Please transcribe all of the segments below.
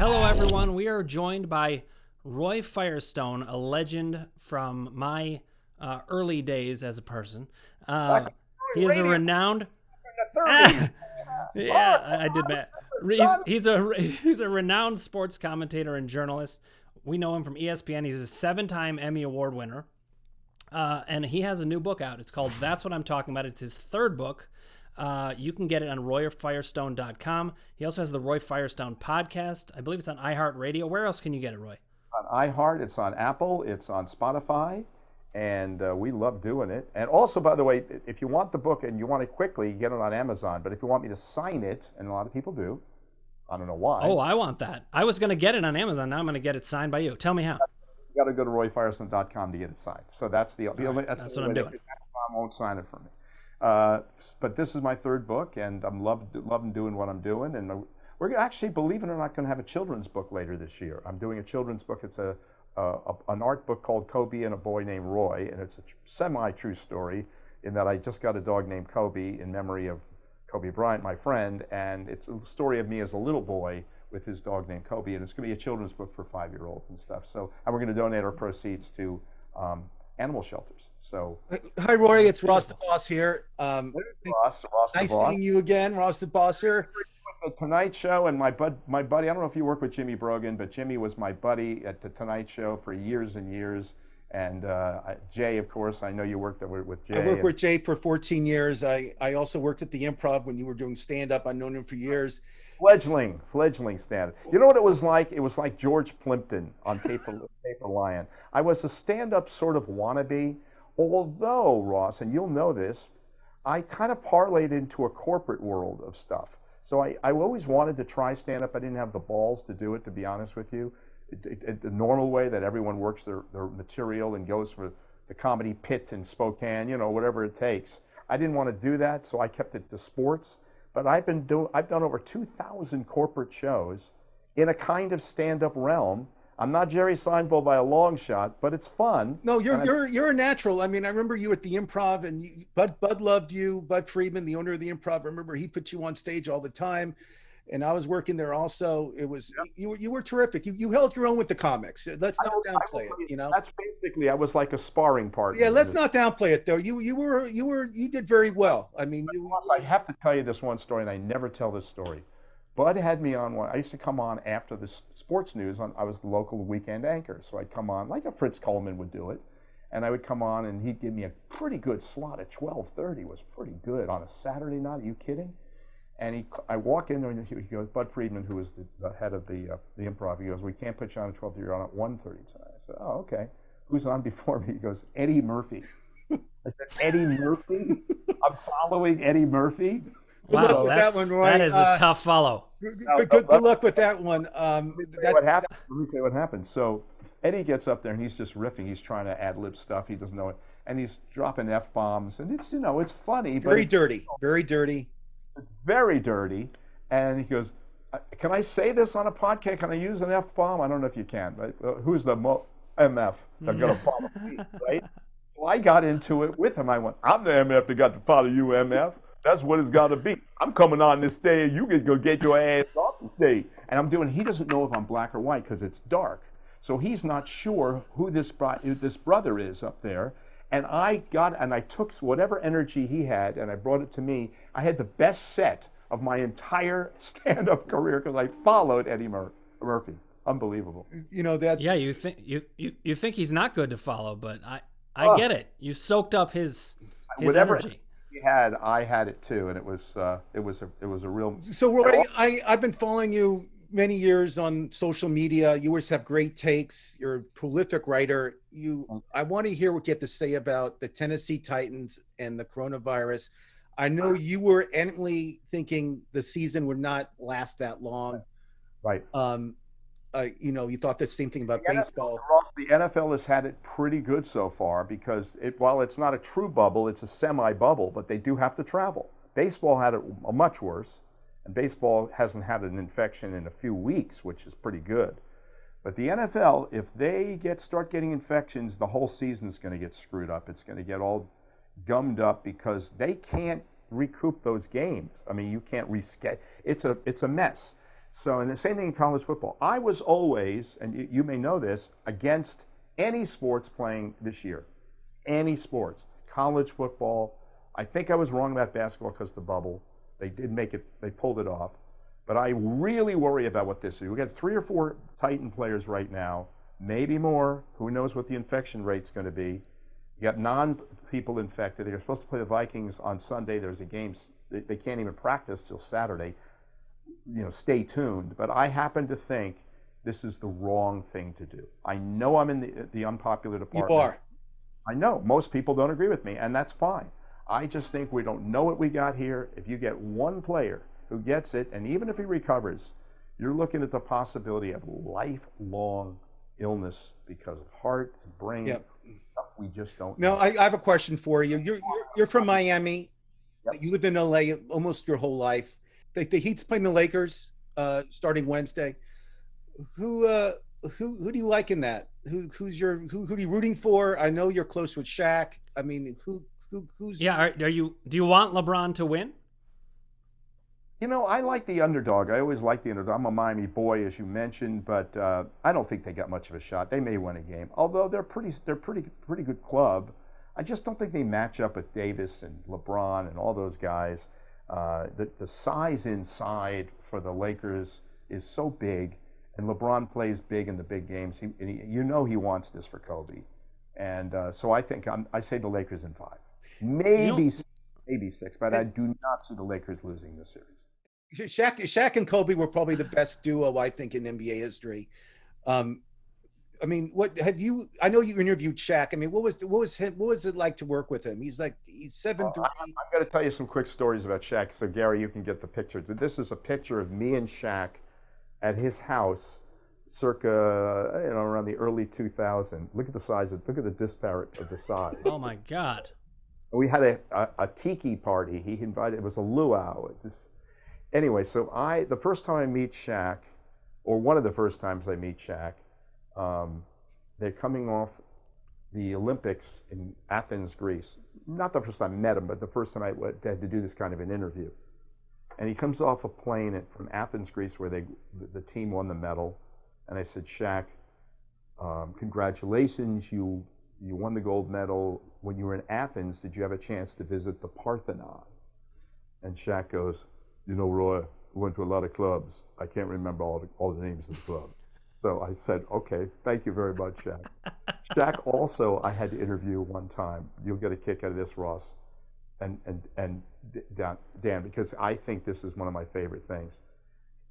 Hello, everyone. We are joined by Roy Firestone, a legend from my early days as a person. He is a renowned. In the 30s. Yeah, I did that. He's a renowned sports commentator and journalist. We know him from ESPN. He's a 7-time Emmy Award winner. And he has a new book out. It's called That's What I'm Talking About. It's his third book. You can get it on royfirestone.com. He also has the Roy Firestone podcast. I believe it's on iHeartRadio. Where else can you get it, Roy? On iHeart, it's on Apple, it's on Spotify, and we love doing it. And also, by the way, if you want the book and you want it quickly, get it on Amazon. But if you want me to sign it, and a lot of people do, I don't know why. Oh, I want that. I was going to get it on Amazon. Now I'm going to get it signed by you. Tell me how. You got to go to royfirestone.com to get it signed. So that's that's what I'm doing. Amazon won't sign it for me. But this is my third book, and I'm loving doing what I'm doing. And we're actually, believe it or not, going to have a children's book later this year. I'm doing a children's book. It's an art book called Kobe and a Boy Named Roy, and it's a semi-true story in that I just got a dog named Kobe in memory of Kobe Bryant, my friend, and it's a story of me as a little boy with his dog named Kobe, and it's going to be a children's book for 5-year-olds and stuff. So, and we're going to donate our proceeds to animal shelters. So, hi Roy, it's Ross the Boss here. Ross nice seeing you again, Ross the Boss here. The Tonight Show, and my buddy, I don't know if you work with Jimmy Brogan, but Jimmy was my buddy at the Tonight Show for years and years. And Jay, of course, I know you worked with Jay. I worked with Jay for 14 years. I also worked at the Improv when you were doing stand-up. I've known him for years. Fledgling stand-up. You know what it was like? It was like George Plimpton on Paper Lion. I was a stand-up sort of wannabe, although, Ross, and you'll know this, I kind of parlayed into a corporate world of stuff. So I always wanted to try stand-up. I didn't have the balls to do it, to be honest with you. The normal way that everyone works their material and goes for the comedy pit in Spokane, whatever it takes. I didn't want to do that, so I kept it to sports. But I've done over 2,000 corporate shows in a kind of stand-up realm. I'm not Jerry Seinfeld by a long shot, but it's fun. No, you're a natural. I mean, I remember you at the Improv, and Bud loved you. Bud Friedman, the owner of the Improv, I remember he put you on stage all the time, and I was working there also. It was you were terrific. You held your own with the comics. Let's not downplay it. That's basically, I was like a sparring partner. Yeah, let's not downplay it though. You did very well. I mean, I have to tell you this one story, and I never tell this story. Bud had me on one. I used to come on after the sports news. I was the local weekend anchor, so I'd come on like a Fritz Coleman would do it, and I would come on, and he'd give me a pretty good slot at 12:30. Was pretty good on a Saturday night. Are you kidding? And I walk in there, and he goes, Bud Friedman, who was the head of the Improv, he goes, "We can't put you on at 12:30. You're on at 1:30 tonight." I said, "Oh, okay. Who's on before me?" He goes, "Eddie Murphy." I said, "Eddie Murphy? I'm following Eddie Murphy." Wow, that is a tough follow. Good luck with that one. Let me tell you what happened. So Eddie gets up there and he's just riffing. He's trying to ad-lib stuff. He doesn't know it. And he's dropping F-bombs. And it's, it's funny. But very dirty. It's very dirty. And he goes, "Can I say this on a podcast? Can I use an F-bomb?" I don't know if you can. But who's the MF that's going to follow me, right? Well, I got into it with him. I went, "I'm the MF that got to follow you, MF. That's what it's got to be. I'm coming on this stage. You can go get your ass off the stage." And he doesn't know if I'm black or white because it's dark. So he's not sure who this brother is up there. And I took whatever energy he had and I brought it to me. I had the best set of my entire stand-up career because I followed Eddie Murphy. Unbelievable. Yeah, you think he's not good to follow, but I get it. You soaked up his energy. I had it too, and it was a real. So Roy, I've been following you many years on social media. You always have great takes. You're a prolific writer. I want to hear what you have to say about the Tennessee Titans and the coronavirus. I know you were evidently thinking the season would not last that long. Right. You thought the same thing about baseball. The NFL has had it pretty good so far because while it's not a true bubble, it's a semi-bubble, but they do have to travel. Baseball had it much worse, and baseball hasn't had an infection in a few weeks, which is pretty good. But the NFL, if they start getting infections, the whole season's going to get screwed up. It's going to get all gummed up because they can't recoup those games. I mean, you can't reschedule. It's a mess. So, and the same thing in college football. I was always, and you may know this, against any sports playing this year. Any sports. College football. I think I was wrong about basketball because of the bubble. They did make it, they pulled it off. But I really worry about what this is. We've got 3 or 4 Titan players right now, maybe more. Who knows what the infection rate's going to be. You got non-people infected. They're supposed to play the Vikings on Sunday. There's a game. They can't even practice till Saturday. Stay tuned. But I happen to think this is the wrong thing to do. I know I'm in the unpopular department. You are. I know. Most people don't agree with me, and that's fine. I just think we don't know what we got here. If you get one player who gets it, and even if he recovers, you're looking at the possibility of lifelong illness because of heart and brain. Yep. Stuff we just don't know. I have a question for you. You're from Miami. Yep. You lived in LA almost your whole life. The Heat's playing the Lakers starting Wednesday. Who do you like in that? Who are you rooting for? I know you're close with Shaq. I mean, who's? Yeah, do you want LeBron to win? I like the underdog. I always like the underdog. I'm a Miami boy, as you mentioned, but I don't think they got much of a shot. They may win a game, although they're pretty good club. I just don't think they match up with Davis and LeBron and all those guys. The size inside for the Lakers is so big, and LeBron plays big in the big games. He wants this for Kobe, and so I think I say the Lakers in 5, maybe 6, but I do not see the Lakers losing this series. Shaq and Kobe were probably the best duo, I think, in NBA history. I mean, I know you interviewed Shaq. I mean, what was it like to work with him? He's 7'3". I'm going to tell you some quick stories about Shaq. So Gary, you can get the picture. This is a picture of me and Shaq at his house, circa around the early 2000s. Look at the size. Look at the disparate of the size. Oh my God! We had a tiki party. He invited. It was a luau. Anyway, so the first time I meet Shaq, or one of the first times I meet Shaq, they're coming off the Olympics in Athens, Greece. Not the first time I met him, but the first time I had to do this kind of an interview. And he comes off a plane from Athens, Greece, where the team won the medal. And I said, Shaq, congratulations, you won the gold medal. When you were in Athens, did you have a chance to visit the Parthenon? And Shaq goes, Roy, we went to a lot of clubs. I can't remember all the names of the club. So I said, okay, thank you very much, Shaq. Shaq also, I had to interview one time. You'll get a kick out of this, Ross, and Dan, because I think this is one of my favorite things.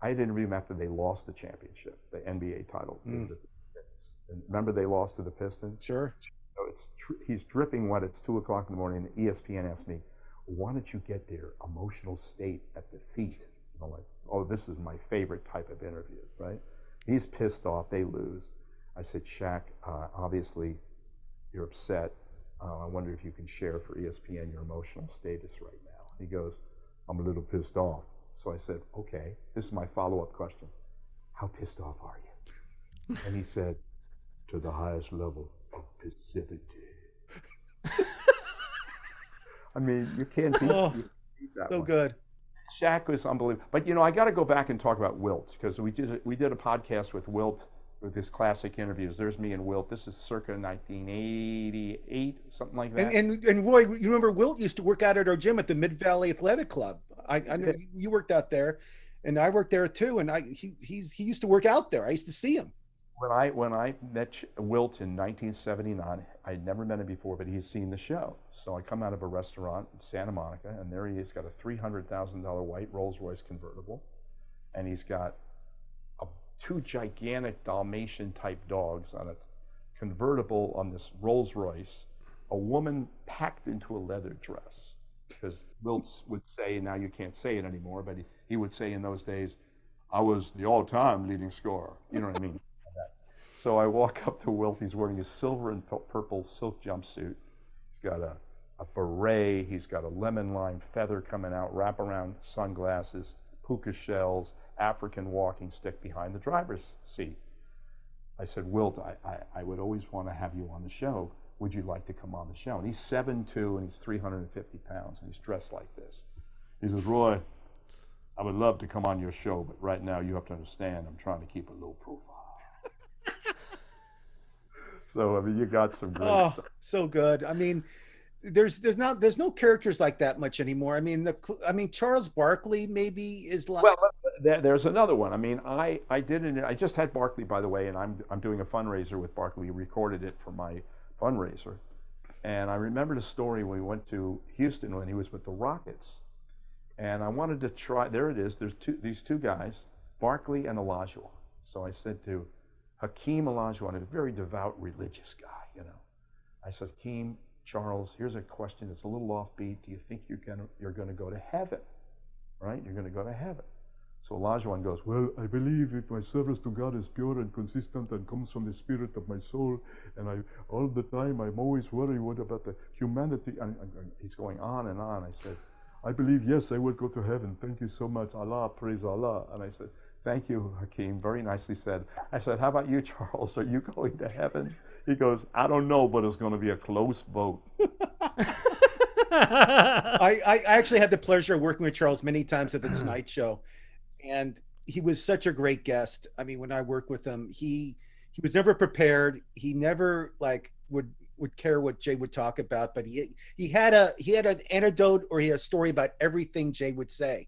I had to interview him after they lost the championship, the NBA title. And remember they lost to the Pistons? Sure. So he's dripping wet. It's 2 o'clock in the morning, and ESPN asked me, why don't you get their emotional state at the feet? I'm like, oh, this is my favorite type of interview, right? He's pissed off. They lose. I said, Shaq, obviously you're upset. I wonder if you can share for ESPN your emotional status right now. He goes, I'm a little pissed off. So I said, okay, this is my follow-up question. How pissed off are you? And he said, to the highest level of passivity. I mean, you can't beat that so one. good. Shaq was unbelievable. But, I got to go back and talk about Wilt, because we did a podcast with Wilt with his classic interviews. There's me and Wilt. This is circa 1988, something like that. And Roy, you remember Wilt used to work out at our gym at the Mid-Valley Athletic Club. I know you worked out there, and I worked there too. And he used to work out there. I used to see him. When I met Wilt in 1979, I'd never met him before, but he'd seen the show. So I come out of a restaurant in Santa Monica, and there he is, got a $300,000 white Rolls-Royce convertible, and he's got 2 gigantic Dalmatian-type dogs on a convertible on this Rolls-Royce, a woman packed into a leather dress. Because Wilt would say, now you can't say it anymore, but he would say in those days, I was the all-time leading scorer. You know what I mean? So I walk up to Wilt. He's wearing a silver and purple silk jumpsuit. He's got a beret. He's got a lemon lime feather coming out, wraparound sunglasses, puka shells, African walking stick behind the driver's seat. I said, Wilt, I would always want to have you on the show. Would you like to come on the show? And he's 7'2", and he's 350 pounds, and he's dressed like this. He says, Roy, I would love to come on your show, but right now you have to understand I'm trying to keep a low profile. So I mean, you got some great stuff. So good. I mean, there's no characters like that much anymore. I mean, Charles Barkley maybe is like. Well, there's another one. I mean, I just had Barkley, by the way, and I'm doing a fundraiser with Barkley. We recorded it for my fundraiser, and I remembered a story when we went to Houston when he was with the Rockets, and I wanted to try. There it is. There's these two guys, Barkley and Olajuwon. So I said to Hakeem Olajuwon, a very devout religious guy, you know, I said, Hakeem, Charles, here's a question that's a little offbeat. Do you think you're going to go to heaven? Right? You're going to go to heaven. So Olajuwon goes, well, I believe if my service to God is pure and consistent and comes from the spirit of my soul, and all the time I'm always worried what about the humanity. And he's going on and on. I said, I believe, yes, I will go to heaven. Thank you so much. Allah, praise Allah. And I said, thank you, Hakeem. Very nicely said. I said, how about you, Charles? Are you going to heaven? He goes, I don't know, but it's going to be a close vote. I actually had the pleasure of working with Charles many times at the Tonight Show, and he was such a great guest. I mean, when I worked with him, he was never prepared. He never would care what Jay would talk about, but he had an anecdote or he had a story about everything Jay would say.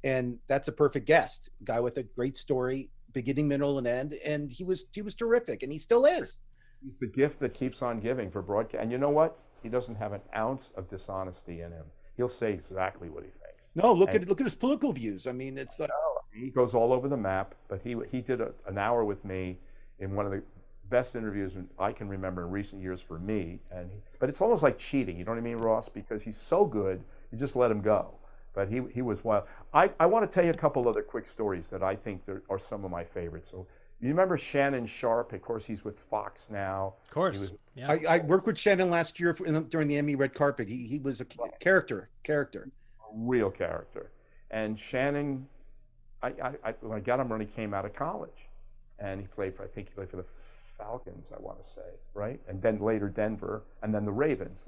And that's a perfect guest, a guy with a great story, beginning, middle, and end. And he was terrific, and he still is. He's the gift that keeps on giving for broadcast. And you know what? He doesn't have an ounce of dishonesty in him. He'll say exactly what he thinks. No, look at his political views. I mean, it's like, he goes all over the map. But he did an hour with me in one of the best interviews I can remember in recent years for me. But it's almost like cheating. You know what I mean, Ross? Because he's so good, you just let him go. But he was wild. I want to tell you a couple other quick stories that I think are some of my favorites. So you remember Shannon Sharpe? Of course, he's with Fox now. Of course. Yeah. I worked with Shannon last year during the Emmy red carpet. He was a character. A real character. And Shannon, I got him when he came out of college. And I think he played for the Falcons, I want to say, right? And then later Denver, and then the Ravens.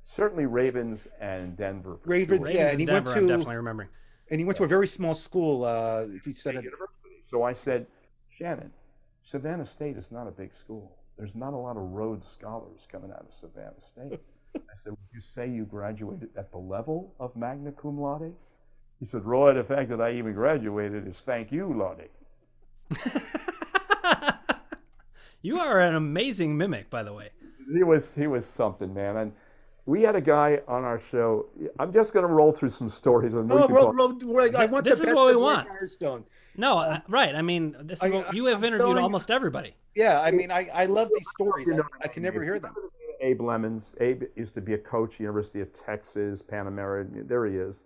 Certainly Ravens and Denver. Ravens, sure. yeah. And he Denver, went to, I'm definitely remembering. And he went to a very small school. He said university. So I said, Shannon, Savannah State is not a big school. There's not a lot of Rhodes Scholars coming out of Savannah State. I said, would you say you graduated at the level of magna cum laude? He said, Roy, the fact that I even graduated is thank you, laude. You are an amazing mimic, by the way. He was something, man. And we had a guy on our show. I'm just going to roll through some stories. And this is what we want. Firestone. No, right. I mean, you have interviewed almost everybody. Yeah, I mean, I love these stories. I can never hear them. Abe Lemons. Abe used to be a coach at the University of Texas, Pan American. There he is.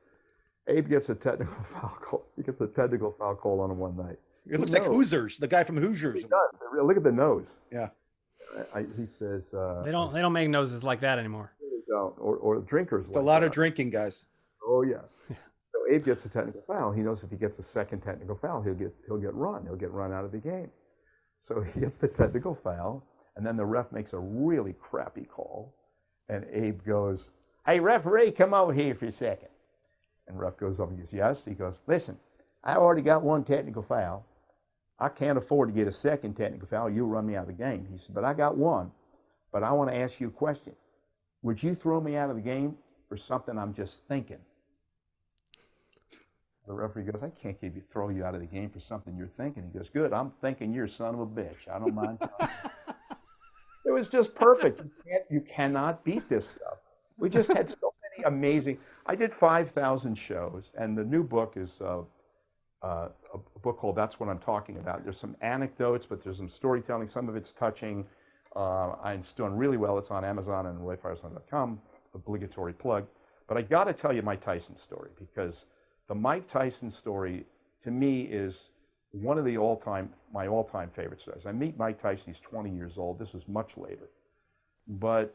Abe gets a technical foul call. He gets a technical foul call on him one night. It looks like Hoosiers, the guy from Hoosiers. He does. Look at the nose. Yeah. He says they don't make noses like that anymore. They don't, or drinkers. It's a lot of drinking, guys. Oh yeah. So Abe gets a technical foul. He knows if he gets a second technical foul, he'll get run. He'll get run out of the game. So he gets the technical foul, and then the ref makes a really crappy call, and Abe goes, "Hey referee, come over here for a second." And ref goes up and goes, "Yes." He goes, "Listen, I already got one technical foul. I can't afford to get a second technical foul. You'll run me out of the game." He said, "But I got one. But I want to ask you a question. Would you throw me out of the game for something I'm just thinking?" The referee goes, "I can't throw you out of the game for something you're thinking." He goes, "Good, I'm thinking you're a son of a bitch. I don't mind telling you." It was just perfect. You cannot beat this stuff. We just had so many amazing. I did 5,000 shows, and the new book is a book called That's What I'm Talking About. There's some anecdotes, but there's some storytelling. Some of it's touching. It's doing really well. It's on Amazon and royfirestone.com, obligatory plug. But I got to tell you my Tyson story, because the Mike Tyson story, to me, is one of my all-time favorite stories. I meet Mike Tyson, he's 20 years old. This was much later. But,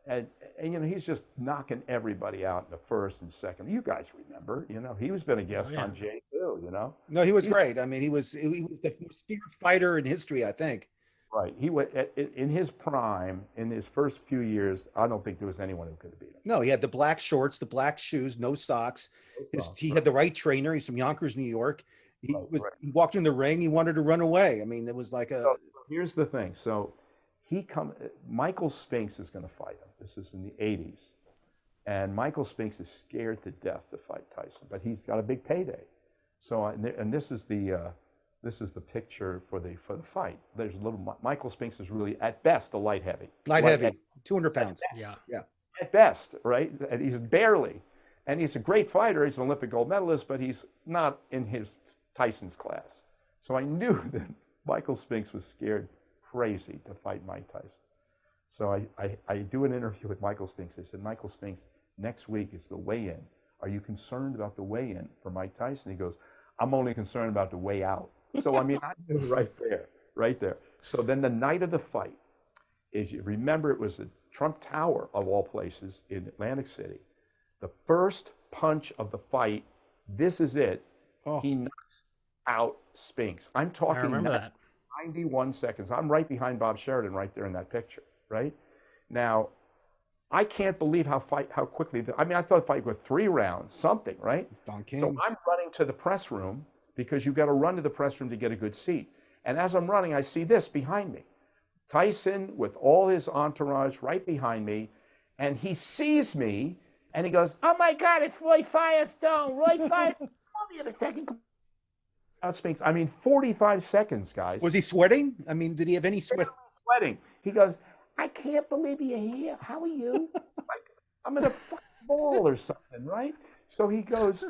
and he's just knocking everybody out in the first and second. You guys remember, he was been a guest on Jay too, No, he was great. I mean, he was the spirit fighter in history, I think. Right. He went in his prime, in his first few years. I don't think there was anyone who could have beat him. No, he had the black shorts, the black shoes, no socks. He had the right trainer. He's from Yonkers, New York. He walked in the ring. He wanted to run away. I mean, it was like a. So, here's the thing. So Michael Spinks is going to fight him. This is in the '80s, and Michael Spinks is scared to death to fight Tyson, but he's got a big payday. So and this is the picture for the fight. There's a little. Michael Spinks is really at best a light heavy. Light heavy, 200 pounds. Yeah. At best, right? And he's barely. And he's a great fighter. He's an Olympic gold medalist, but he's not in his Tyson's class. So I knew that Michael Spinks was scared crazy to fight Mike Tyson. So I do an interview with Michael Spinks. I said, Michael Spinks, next week is the weigh-in. Are you concerned about the weigh-in for Mike Tyson? He goes, I'm only concerned about the way out. So, I mean, I knew right there. So then the night of the fight, you remember it was the Trump Tower, of all places, in Atlantic City. The first punch of the fight, this is it. Oh. He knocks out Spinks. I'm talking I remember that. 91 seconds. I'm right behind Bob Sheridan right there in that picture, right? Now, I can't believe how quickly, I thought the fight was 3 rounds, something, right? Don King. So I'm running to the press room because you've got to run to the press room to get a good seat. And as I'm running, I see this behind me. Tyson with all his entourage right behind me, and he sees me, and he goes, oh my God, it's Roy Firestone, Roy Firestone. Hold on a second. Out Spinks. 45 seconds, guys. Was he sweating? I mean, did he have any sweat? Sweating. He goes, I can't believe you're here. How are you? Like, I'm in a fucking ball or something, right? So he goes,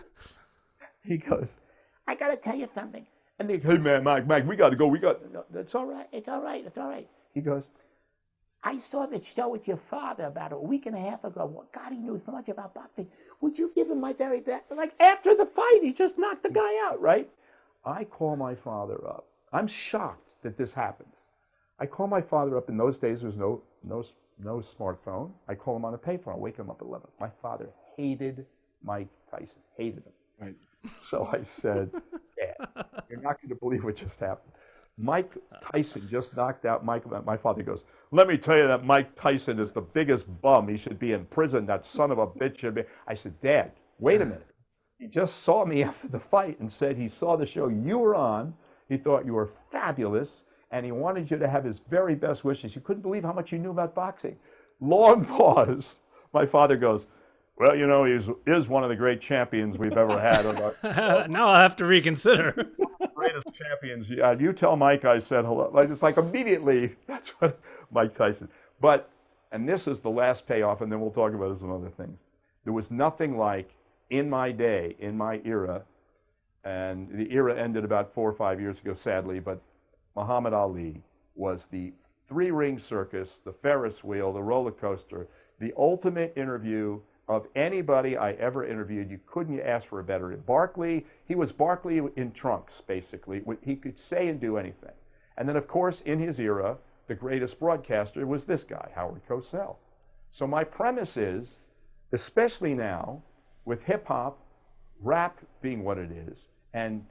I got to tell you something. And they go, hey, man, Mike, we got to go. No, it's all right. It's all right. He goes, I saw the show with your father about a week and a half ago. Well, God, he knew so much about boxing. Would you give him my very best? Like, after the fight, he just knocked the guy out, right? I call my father up. I'm shocked that this happens. I call my father up. In those days, there was no smartphone. I call him on a payphone. I wake him up at 11. My father hated Mike Tyson, hated him. Right. So I said, Dad, you're not going to believe what just happened. Mike Tyson just knocked out Mike. My father goes, let me tell you that Mike Tyson is the biggest bum. He should be in prison. That son of a bitch should be. I said, Dad, wait a minute. He just saw me after the fight and said he saw the show you were on. He thought you were fabulous, and he wanted you to have his very best wishes. You couldn't believe how much you knew about boxing. Long pause. My father goes, well, you know, he is one of the great champions we've ever had. Now I'll have to reconsider. Greatest champions. Yeah, you tell Mike I said hello. Like immediately, that's what Mike Tyson. But, and this is the last payoff, and then we'll talk about some other things. There was nothing like, in my day, in my era, and the era ended about 4 or 5 years ago, sadly, but Muhammad Ali was the 3-ring circus, the Ferris wheel, the roller coaster, the ultimate interview of anybody I ever interviewed. You couldn't ask for a better. Barkley, he was Barkley in trunks, basically. He could say and do anything. And then, of course, in his era, the greatest broadcaster was this guy, Howard Cosell. So my premise is, especially now, with hip-hop, rap being what it is, and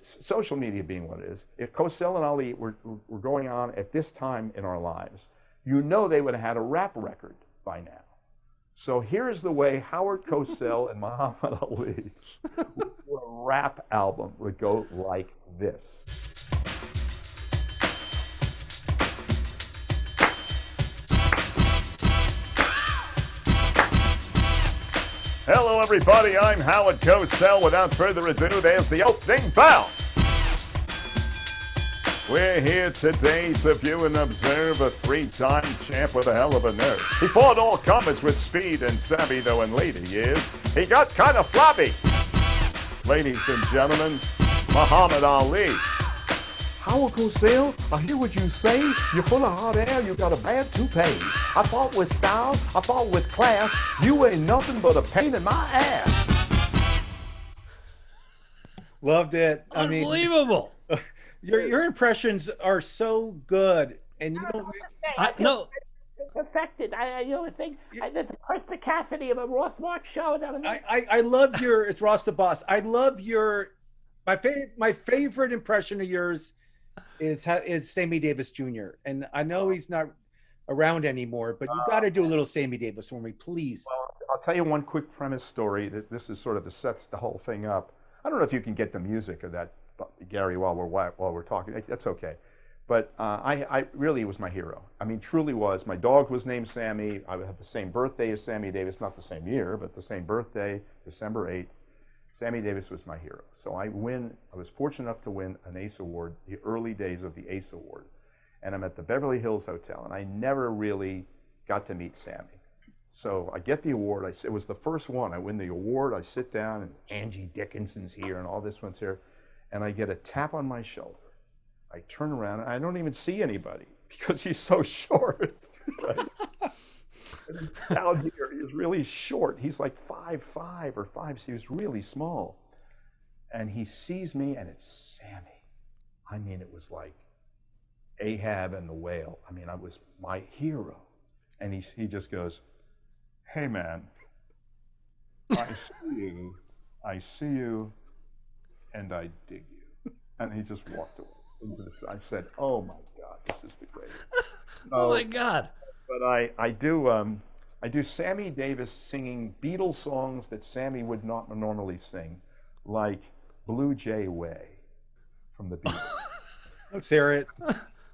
social media being what it is, if Cosell and Ali were going on at this time in our lives, you know they would have had a rap record by now. So here's the way Howard Cosell and Muhammad Ali, a rap album would go like this. Hello, everybody. I'm Howard Cosell. Without further ado, there's the opening bell. We're here today to view and observe a 3-time champ with a hell of a nerve. He fought all comers with speed and savvy, though in later years, he got kind of floppy. Ladies and gentlemen, Muhammad Ali. Howard Cosell, I hear what you say. You're full of hot air, you got a bad toupee. I fought with style, I fought with class. You ain't nothing but a pain in my ass. Loved it. Unbelievable. Your impressions are so good, and you don't. No. Perfected. There's a perspicacity of a Ross Marx show. I love your. It's Ross the Boss. I love your. My favorite impression of yours is Sammy Davis Jr. And I know he's not around anymore, but you got to do a little Sammy Davis for me, please. Well, I'll tell you one quick premise story. That this is sort of sets the whole thing up. I don't know if you can get the music of that, Gary, while we're talking. That's okay. But I really was my hero. I mean, truly was. My dog was named Sammy. I have the same birthday as Sammy Davis, not the same year, but the same birthday, December 8th. Sammy Davis was my hero. So I was fortunate enough to win an ACE Award, the early days of the ACE Award. And I'm at the Beverly Hills Hotel, and I never really got to meet Sammy. So I get the award. It was the first one. I win the award. I sit down, and Angie Dickinson's here, and all this one's here. And I get a tap on my shoulder. I turn around, and I don't even see anybody because he's so short. Right? And down here, he's really short. He's like 5'5" or 5'6". He was really small. And he sees me, and it's Sammy. I mean, it was like Ahab and the whale. I mean, I was my hero. And he just goes, "Hey, man, I see you, and I dig you." And he just walked away. I said, "Oh my God, this is the greatest." Oh my God. But I do Sammy Davis singing Beatles songs that Sammy would not normally sing, like Blue Jay Way from the Beatles. Let's hear it.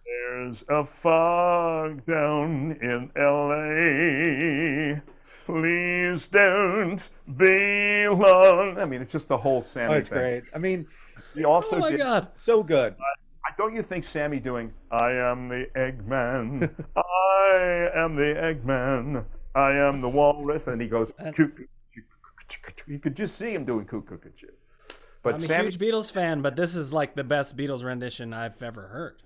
There's a fog down in L.A. Please don't be long. I mean, it's just the whole Sammy it's thing. Great. I mean, he also my God. So good. Don't you think Sammy doing, "I am the Eggman, I am the Eggman, I am the walrus," and he goes, you could just see him doing cuckoo. But I'm a Sammy, huge Beatles fan, but this is like the best Beatles rendition I've ever heard.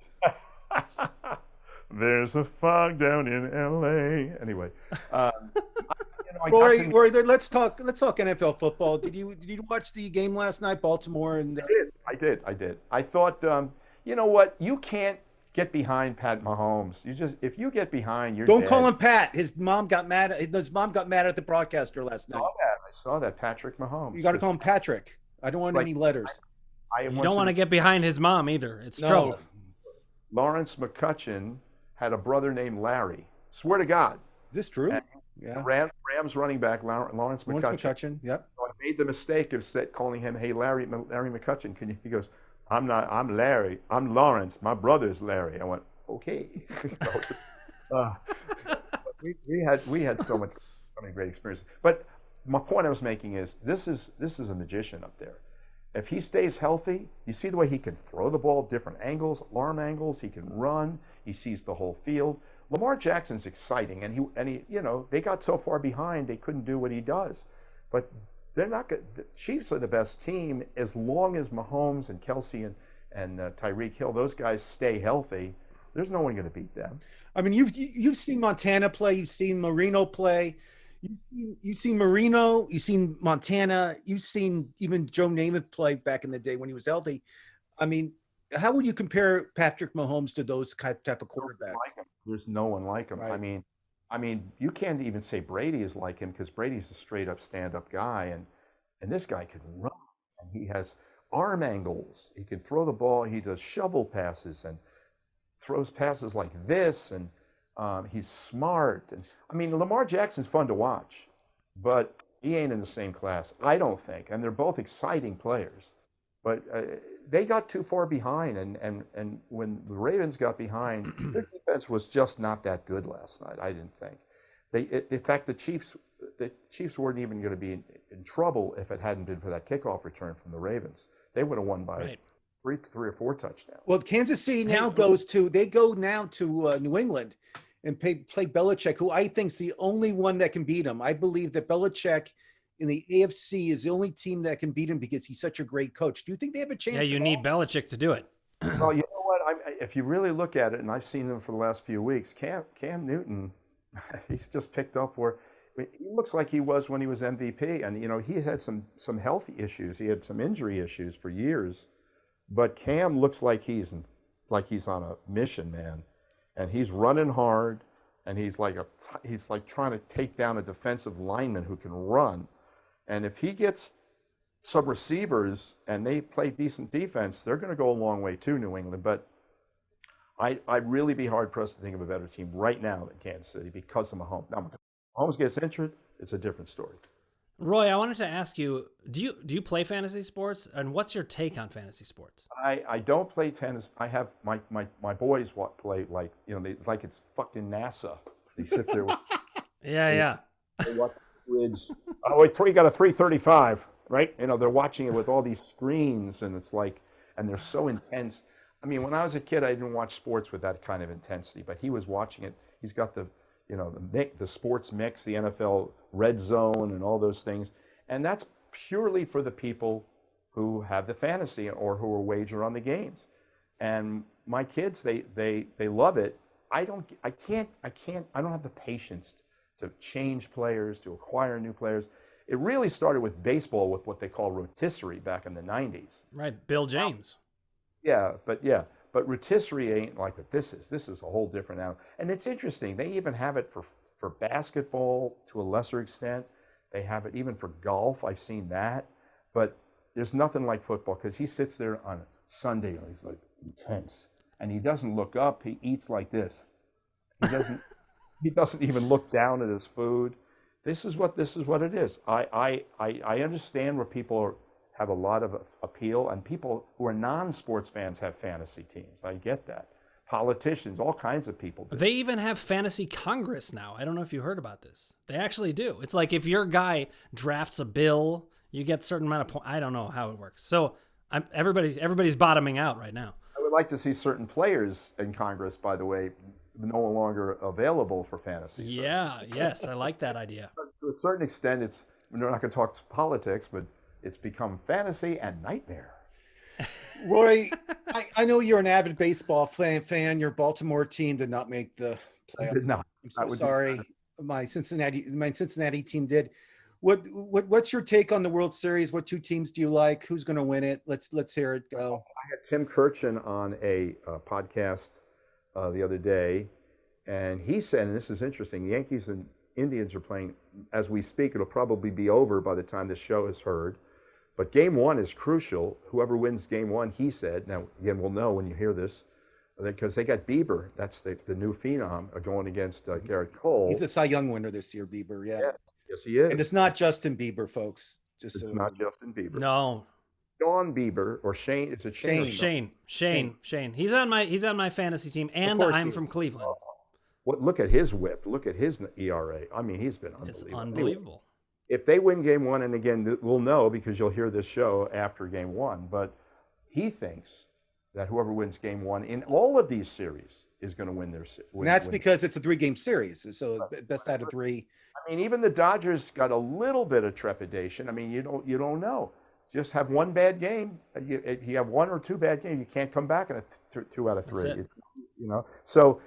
There's a fog down in L.A. Anyway, Rory, let's talk NFL football. Did you watch the game last night, Baltimore? And I did. I thought, you know what? You can't get behind Pat Mahomes. If you get behind, you're don't dead. call him Pat. His mom got mad at the broadcaster last night. I saw that Patrick Mahomes. You got to call him Patrick. I don't want any letters. You don't want to get behind his mom either. It's trouble. Lawrence McCutcheon had a brother named Larry. Swear to God. Is this true? And yeah. Rams running back Lawrence McCutcheon. Yep. So I made the mistake of calling him, "Hey, Larry McCutcheon." He goes, "I'm not. I'm Larry. I'm Lawrence. My brother's Larry." I went, "Okay." We had so many great experiences. But my point I was making is this is a magician up there. If he stays healthy, you see the way he can throw the ball, different angles, arm angles. He can run. He sees the whole field. Lamar Jackson's exciting, and he they got so far behind they couldn't do what he does. But they're not good. The Chiefs are the best team as long as Mahomes and Kelsey and Tyreek Hill, those guys stay healthy. There's no one going to beat them. I mean, you've seen Montana play. You've seen Marino play. You've seen Marino. You've seen Montana. You've seen even Joe Namath play back in the day when he was healthy. I mean, how would you compare Patrick Mahomes to those type of quarterbacks? There's no one like him. Right. I mean, you can't even say Brady is like him because Brady's a straight up stand-up guy, and this guy can run, and he has arm angles. He can throw the ball. He does shovel passes and throws passes like this, and he's smart. And I mean, Lamar Jackson's fun to watch, but he ain't in the same class, I don't think. And they're both exciting players, but they got too far behind. And when the Ravens got behind, their defense was just not that good last night. I didn't think. In fact, the Chiefs weren't even going to be in trouble if it hadn't been for that kickoff return from the Ravens. They would have won by three or four touchdowns. Well, Kansas City now go to New England and play Belichick, who I think is the only one that can beat him. I believe that Belichick in the AFC is the only team that can beat him because he's such a great coach. Do you think they have a chance? Yeah, you need Belichick to do it. Well, you know what? If you really look at it, and I've seen him for the last few weeks, Cam Newton, he's just picked up where he looks like he was when he was MVP. And, he had some health issues. He had some injury issues for years. But Cam looks like he's on a mission, man. And he's running hard, and he's like trying to take down a defensive lineman who can run. And if he gets some receivers and they play decent defense, they're going to go a long way too, New England. But I'd really be hard pressed to think of a better team right now than Kansas City because of Mahomes. Now, Mahomes gets injured, it's a different story. Roy, I wanted to ask you, do you play fantasy sports, and what's your take on fantasy sports? I don't play tennis. I have my boys play like like it's fucking NASA. They sit there. Yeah. They watch the bridge. Oh, he got a 335, right? They're watching it with all these screens, and it's like, and they're so intense. I mean, when I was a kid, I didn't watch sports with that kind of intensity, but he was watching it. He's got the sports mix, the NFL red zone, and all those things, and that's purely for the people who have the fantasy or who are wager on the games. And my kids, they love it. I don't have the patience to change players, to acquire new players. It really started with baseball with what they call rotisserie back in the 90s. Right, Bill James. But rotisserie ain't like what this is. This is a whole different animal. And it's interesting. They even have it for basketball to a lesser extent. They have it even for golf. I've seen that. But there's nothing like football because he sits there on Sunday and he's like intense. And he doesn't look up. He eats like this. He doesn't even look down at his food. This is what it is. I understand where people have a lot of appeal, and people who are non-sports fans have fantasy teams. I get that. Politicians, all kinds of people do. They even have fantasy Congress now. I don't know if you heard about this. They actually do. It's like if your guy drafts a bill, you get a certain amount of points. I don't know how it works. So everybody's bottoming out right now. I would like to see certain players in Congress, by the way, no longer available for fantasy. Yeah, yes, I like that idea. But to a certain extent, we're not going to talk politics, but it's become fantasy and nightmare. Roy, I know you're an avid baseball fan. Your Baltimore team did not make the playoffs. Did not. I'm so sorry. My Cincinnati team did. What's your take on the World Series? What two teams do you like? Who's going to win it? Let's hear it go. I had Tim Kirchin on a podcast the other day, and he said, and this is interesting, the Yankees and Indians are playing as we speak. It'll probably be over by the time this show is heard. But game one is crucial. Whoever wins game one, he said, now again, we'll know when you hear this, because they got Bieber. That's the new phenom going against Garrett Cole. He's the Cy Young winner this year, Bieber, yeah. Yes, he is. And it's not Justin Bieber, folks. It's not Justin Bieber. No. Sean Bieber or Shane. It's a Shane. He's on my fantasy team, and I'm from Cleveland. Look at his whip. Look at his ERA. I mean, he's been unbelievable. It's unbelievable. If they win game one, and again, we'll know because you'll hear this show after game one, but he thinks that whoever wins game one in all of these series is going to win their series. That's because it's a 3-game series, so best out of 3. I mean, even the Dodgers got a little bit of trepidation. I mean, you don't know. Just have one bad game. You have 1 or 2 bad games. You can't come back in a 2 out of 3. So.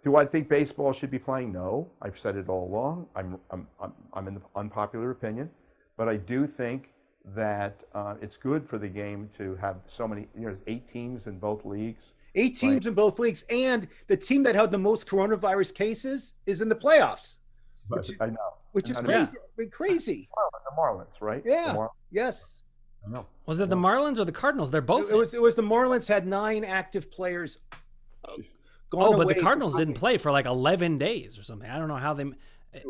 Do I think baseball should be playing? No, I've said it all along. I'm in the unpopular opinion, but I do think that it's good for the game to have so many. There's 8 teams in both leagues. 8 teams in both leagues, and the team that had the most coronavirus cases is in the playoffs. I know, which is crazy. Crazy. The Marlins, right? Yeah. Yes. I know. Was it the Marlins or the Cardinals? They're both. It was the Marlins had 9 active players. But the Cardinals didn't play for like 11 days or something. I don't know how they.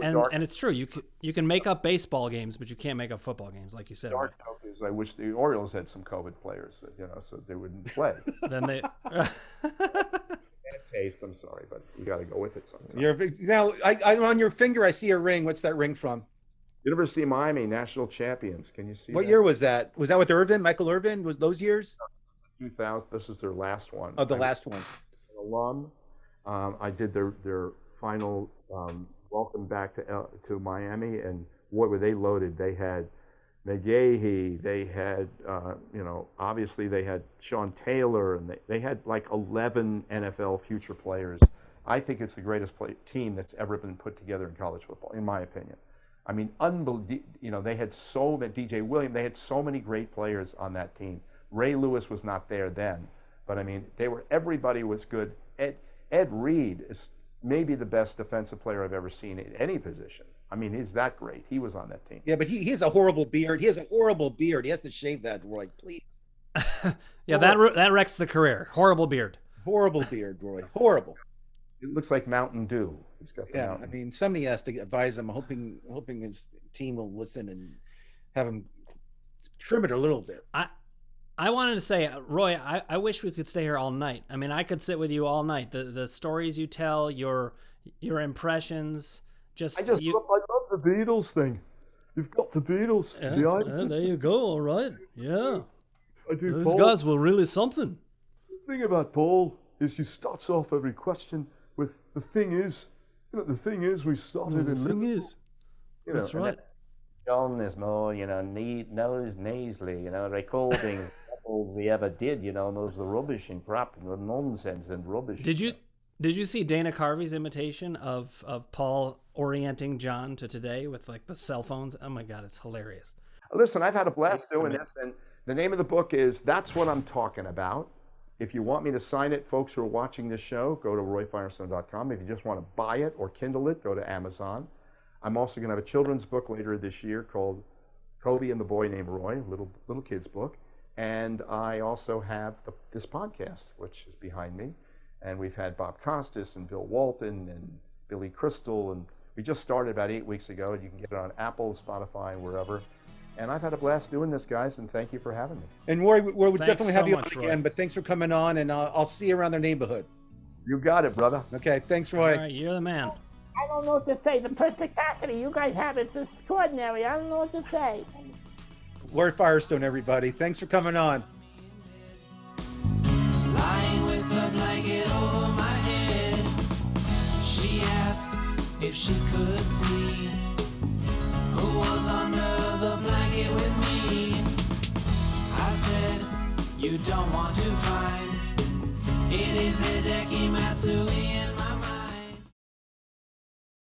And it's true. You can make up baseball games, but you can't make up football games, like you said. Dark is I wish the Orioles had some COVID players, so they wouldn't play. Then they. Bad taste. I'm sorry, but you got to go with it sometimes. Now, on your finger, I see a ring. What's that ring from? University of Miami, national champions. Can you see? What year was that? Was that with Irvin, Michael Irvin? Was those years? 2000. This is their last one. Oh, the last one. Alum. I did their final welcome back to Miami, and boy, were they loaded. They had McGahee, they had obviously they had Sean Taylor, and they had like 11 NFL future players. I think it's the greatest team that's ever been put together in college football, in my opinion. I mean, unbelievable. They had so many, DJ Williams, they had so many great players on that team. Ray Lewis was not there then, but I mean, everybody was good. Ed Reed is maybe the best defensive player I've ever seen in any position. I mean, he's that great. He was on that team. Yeah, but he has a horrible beard. He has a horrible beard. He has to shave that, Roy, please. Yeah, that wrecks the career. Horrible beard. Horrible beard, Roy. Horrible. It looks like Mountain Dew. He's got the Yeah, Mountain. I mean, somebody has to advise him, hoping his team will listen and have him trim it a little bit. I wanted to say, Roy, I wish we could stay here all night. I mean, I could sit with you all night. The stories you tell, your impressions, I love the Beatles thing. You've got the Beatles. Yeah, there you go. All right. Yeah. I do. Those guys were really something. The thing about Paul is he starts off every question with the thing is. The thing is, we started The in thing Liverpool. is, that's right. John is more, knows nasally, recordings all we ever did, those the rubbish and crap and the nonsense and rubbish. Did you see Dana Carvey's imitation of Paul orienting John to today with like the cell phones? Oh my God, it's hilarious. Listen, I've had a blast doing this, and the name of the book is That's What I'm Talking About. If you want me to sign it, folks who are watching this show, go to royfirestone.com. If you just want to buy it or Kindle it, go to Amazon. I'm also going to have a children's book later this year called Kobe and the Boy Named Roy, little kid's book. And I also have this podcast, which is behind me. And we've had Bob Costas and Bill Walton and Billy Crystal. And we just started about 8 weeks ago. And you can get it on Apple, Spotify, and wherever. And I've had a blast doing this, guys, and thank you for having me. And Roy, we'll definitely have you on much, again, Roy. but thanks for coming on, and I'll see you around their neighborhood. You got it, brother. Okay, thanks, Roy. All right, you're the man. I don't know what to say. The perspicacity you guys have is extraordinary. I don't know what to say. Roy Firestone, everybody. Thanks for coming on. Lying with a blanket over my head, she asked if she could see who was under the blanket with me. I said, you don't want to find. It is Hideki Matsui in my